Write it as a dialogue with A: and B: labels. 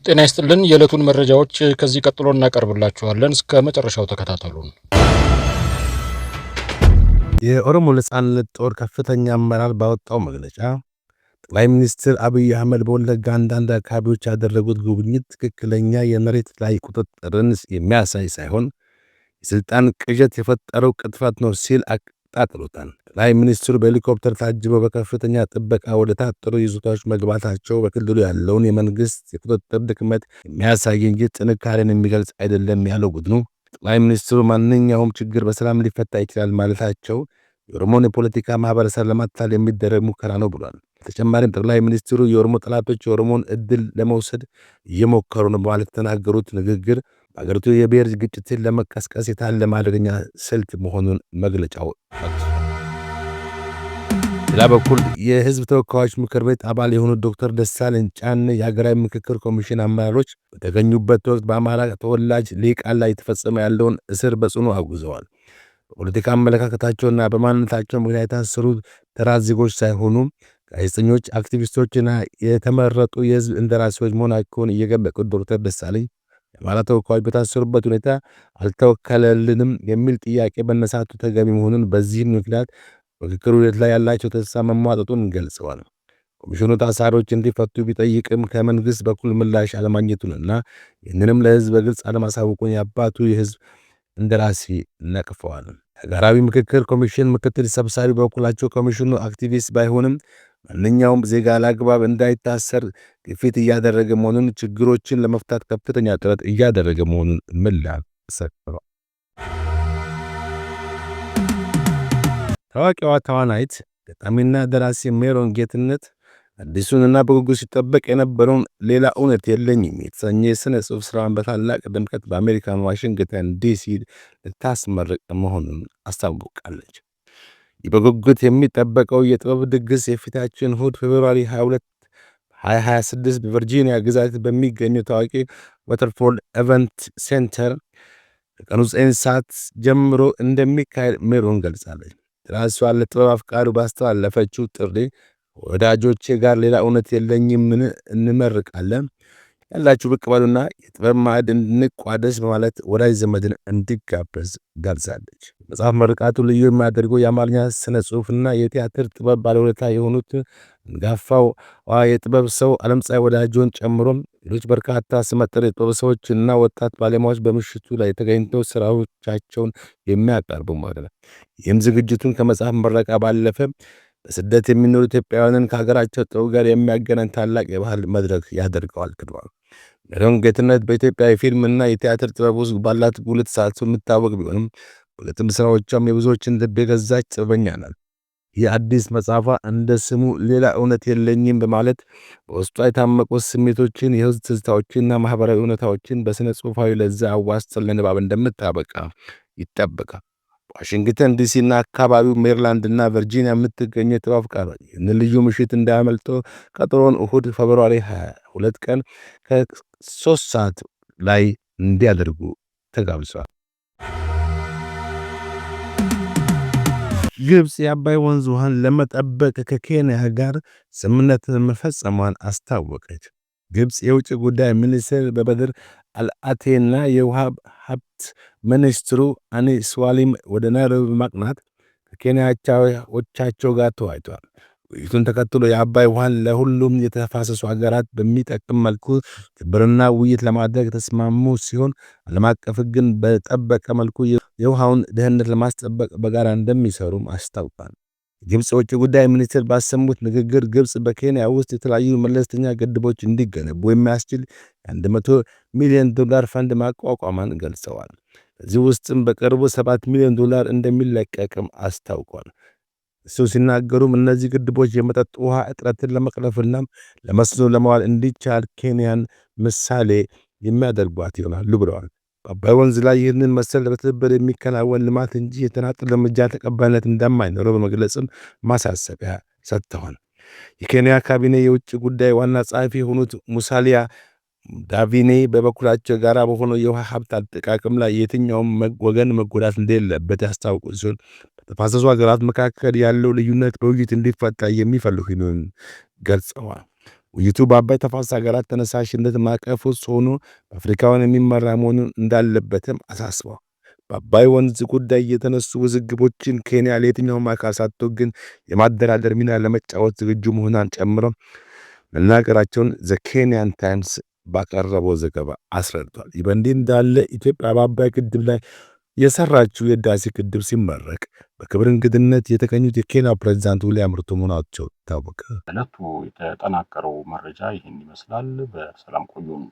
A: ጤና ይስጥልን የዕለቱን መረጃዎች ከዚህ ቀጥሎ እናቀርብላችኋለን። እስከ መጨረሻው ተከታተሉን።
B: የኦሮሞ ነጻነት ጦር ከፍተኛ አመራር ባወጣው መግለጫ ጠቅላይ ሚኒስትር አብይ አህመድ በወለጋ አንዳንድ አካባቢዎች ያደረጉት ጉብኝት ትክክለኛ የመሬት ላይ ቁጥጥርን የሚያሳይ ሳይሆን የስልጣን ቅዠት የፈጠረው ቅጥፈት ነው ሲል አጣጥሎታል። ጠቅላይ ሚኒስትሩ በሄሊኮፕተር ታጅበው በከፍተኛ ጥበቃ ወደ ታጠሩ ይዞታዎች መግባታቸው በክልሉ ያለውን የመንግስት የቁጥጥር ድክመት የሚያሳይ እንጂ ጥንካሬን የሚገልጽ አይደለም ያለው ቡድኑ ጠቅላይ ሚኒስትሩ ማንኛውም ችግር በሰላም ሊፈታ ይችላል ማለታቸው የኦሮሞን የፖለቲካ ማህበረሰብ ለማታለል የሚደረግ ሙከራ ነው ብሏል። በተጨማሪም ጠቅላይ ሚኒስትሩ የኦሮሞ ጠላቶች የኦሮሞን እድል ለመውሰድ እየሞከሩ ነው በማለት የተናገሩት ንግግር በአገሪቱ የብሔር ግጭትን ለመቀስቀስ የታለመ አደገኛ ስልት መሆኑን መግለጫው ጠቅሷል። ሌላ በኩል የህዝብ ተወካዮች ምክር ቤት አባል የሆኑት ዶክተር ደሳለኝ ጫኔ የሀገራዊ ምክክር ኮሚሽን አመራሮች በተገኙበት ወቅት በአማራ ተወላጅ ሊቃን ላይ የተፈጸመ ያለውን እስር በጽኑ አውግዘዋል። በፖለቲካ አመለካከታቸውና በማንነታቸው ምክንያት የታሰሩ ተራ ዜጎች ሳይሆኑ ጋዜጠኞች፣ አክቲቪስቶችና የተመረጡ የህዝብ እንደራሴዎች መሆናቸውን እየገለጹት ዶክተር ደሳለኝ የአማራ ተወካዮች በታሰሩበት ሁኔታ አልተወከለልንም የሚል ጥያቄ በነሳቱ ተገቢ መሆኑን በዚህም ምክንያት ምክክሩ ሂደት ላይ ያላቸው ተስፋ መሟጠጡን ገልጸዋል። ኮሚሽኑ ታሳሪዎች እንዲፈቱ ቢጠይቅም ከመንግስት በኩል ምላሽ አለማግኘቱንና ይህንንም ለህዝብ በግልጽ አለማሳወቁን የአባቱ የህዝብ እንደራሴ ነቅፈዋል። ሀገራዊ ምክክር ኮሚሽን ምክትል ሰብሳቢ በበኩላቸው ኮሚሽኑ አክቲቪስት ባይሆንም ማንኛውም ዜጋ አላግባብ እንዳይታሰር ግፊት እያደረገ መሆኑን፣ ችግሮችን ለመፍታት ከፍተኛ ጥረት እያደረገ መሆኑን ምላሽ ሰጥተዋል። ታዋቂዋ ተዋናይት ገጣሚና ደራሲ ሜሮን ጌትነት አዲሱንና በጉጉት ሲጠበቅ የነበረውን ሌላ እውነት የለኝም የተሰኘ የሥነ ጽሑፍ ሥራዋን በታላቅ ድምቀት በአሜሪካን ዋሽንግተን ዲሲ ልታስመርቅ መሆኑን አስታውቃለች። ይህ በጉጉት የሚጠበቀው የጥበብ ድግስ የፊታችን እሁድ ፌብሩዋሪ 22 2026 በቨርጂኒያ ግዛት በሚገኘው ታዋቂ ዋተርፎርድ ኢቨንት ሴንተር ከቀኑ 9 ሰዓት ጀምሮ እንደሚካሄድ ሜሮን ገልጻለች። ራሷን ለጥበብ አፍቃሪው ባስተላለፈችው ጥሪ ወዳጆቼ ጋር ሌላ እውነት የለኝም እንመርቃለን ያላችሁ ብቅ በሉና የጥበብ ማዕድ እንቋደስ በማለት ወዳጅ ዘመድን እንዲጋበዝ ገልጻለች። መጽሐፍ መርቃቱ ልዩ የሚያደርገው የአማርኛ ስነ ጽሑፍና የቲያትር ጥበብ ባለውለታ የሆኑት አንጋፋው የጥበብ ሰው ዓለምፀሐይ ወዳጆን ጨምሮ ሌሎች በርካታ ስመጥር የጥበብ ሰዎችና ወጣት ባለሙያዎች በምሽቱ ላይ ተገኝተው ስራዎቻቸውን የሚያቀርቡ ማለት ነው። ይህም ዝግጅቱን ከመጽሐፍ ምረቃ ባለፈ በስደት የሚኖሩ ኢትዮጵያውያንን ከሀገራቸው ጥበብ ጋር የሚያገናኝ ታላቅ የባህል መድረክ ያደርገዋል ተብሏል። ሜሮን ጌትነት በኢትዮጵያ የፊልምና የቲያትር ጥበብ ውስጥ ባላት ጉልህ ተሳትፎ የምታወቅ ቢሆንም በግጥም ስራዎቿም የብዙዎችን ልብ የገዛች ጥበበኛ ናት። ይህ አዲስ መጽሐፏ እንደ ስሙ ሌላ እውነት የለኝም በማለት በውስጧ የታመቁት ስሜቶችን፣ የህዝብ ትዝታዎችንና ማህበራዊ እውነታዎችን በስነ ጽሑፋዊ ለዛ አዋስተን ለንባብ እንደምታበቃ ይጠበቃል። ዋሽንግተን ዲሲና አካባቢው ሜሪላንድና ቨርጂኒያ የምትገኙ የጥበብ አፍቃሪዎች ይህንን ልዩ ምሽት እንዳያመልጦ ቀጠሮን እሁድ ፌብሩዋሪ 22 ቀን ከ3 ሰዓት ላይ እንዲያደርጉ ተጋብዘዋል። ግብፅ የአባይ ወንዝ ውሃን ለመጠበቅ ከኬንያ ጋር ስምምነት መፈጸሟን አስታወቀች። ግብፅ የውጭ ጉዳይ ሚኒስትር በበድር አልአቴና የውሃ ሀብት ሚኒስትሩ አኒ ስዋሊም ወደ ናይሮቢ በማቅናት ከኬንያ አቻዎቻቸው ጋር ተወያይተዋል። ውይይቱን ተከትሎ የአባይ ውሃን ለሁሉም የተፋሰሱ ሀገራት በሚጠቅም መልኩ ትብብርና ውይይት ለማድረግ ተስማሙ ሲሆን ዓለም አቀፍ ሕግን በጠበቀ መልኩ የውሃውን ደህንነት ለማስጠበቅ በጋራ እንደሚሰሩም አስታውቋል። ግብፅ የውጭ ጉዳይ ሚኒስትር ባሰሙት ንግግር ግብፅ በኬንያ ውስጥ የተለያዩ መለስተኛ ግድቦች እንዲገነቡ የሚያስችል $100 ሚሊዮን ፈንድ ማቋቋሟን ገልጸዋል። ከዚህ ውስጥም በቅርቡ $7 ሚሊዮን እንደሚለቀቅም አስታውቋል። እሱ ሲናገሩም እነዚህ ግድቦች የመጠጥ ውሃ እጥረትን ለመቅረፍና ለመስኖ ለማዋል እንዲቻል ኬንያን ምሳሌ የሚያደርጓት ይሆናሉ ብለዋል። በአባይ ወንዝ ላይ ይህንን መሰል በትብብር የሚከናወን ልማት እንጂ የተናጠል እርምጃ ተቀባይነት እንደማይኖረው በመግለጽም ማሳሰቢያ ሰጥተዋል። የኬንያ ካቢኔ የውጭ ጉዳይ ዋና ጸሐፊ የሆኑት ሙሳሊያ ዳቪኔ በበኩላቸው ጋራ በሆነው የውሃ ሀብት አጠቃቀም ላይ የትኛውም ወገን መጎዳት እንደሌለበት ያስታውቁ ሲሆን በተፋሰሱ ሀገራት መካከል ያለው ልዩነት በውይይት እንዲፈታ የሚፈልጉ ገልጸዋል። ውይይቱ በአባይ ተፋሰስ ሀገራት ተነሳሽነት ማዕቀፍ ውስጥ ሆኖ በአፍሪካውያን የሚመራ መሆኑን እንዳለበትም አሳስበዋል። በአባይ ወንዝ ጉዳይ የተነሱ ውዝግቦችን ኬንያ ለየትኛውም አካል ሳትወግን የማደራደር ሚና ለመጫወት ዝግጁ መሆኗን ጨምረው መናገራቸውን ዘ ኬንያን ታይምስ ባቀረበው ዘገባ አስረድቷል። ይህ በእንዲህ እንዳለ ኢትዮጵያ በአባይ ግድብ ላይ የሰራችው የህዳሴ ግድብ ሲመረቅ በክብር እንግድነት የተገኙት የኬንያ ፕሬዝዳንት ዊልያም ሩቶ መሆናቸው ታወቀ።
A: ዕለቱ የተጠናቀረው መረጃ ይህን ይመስላል። በሰላም ቆዩን።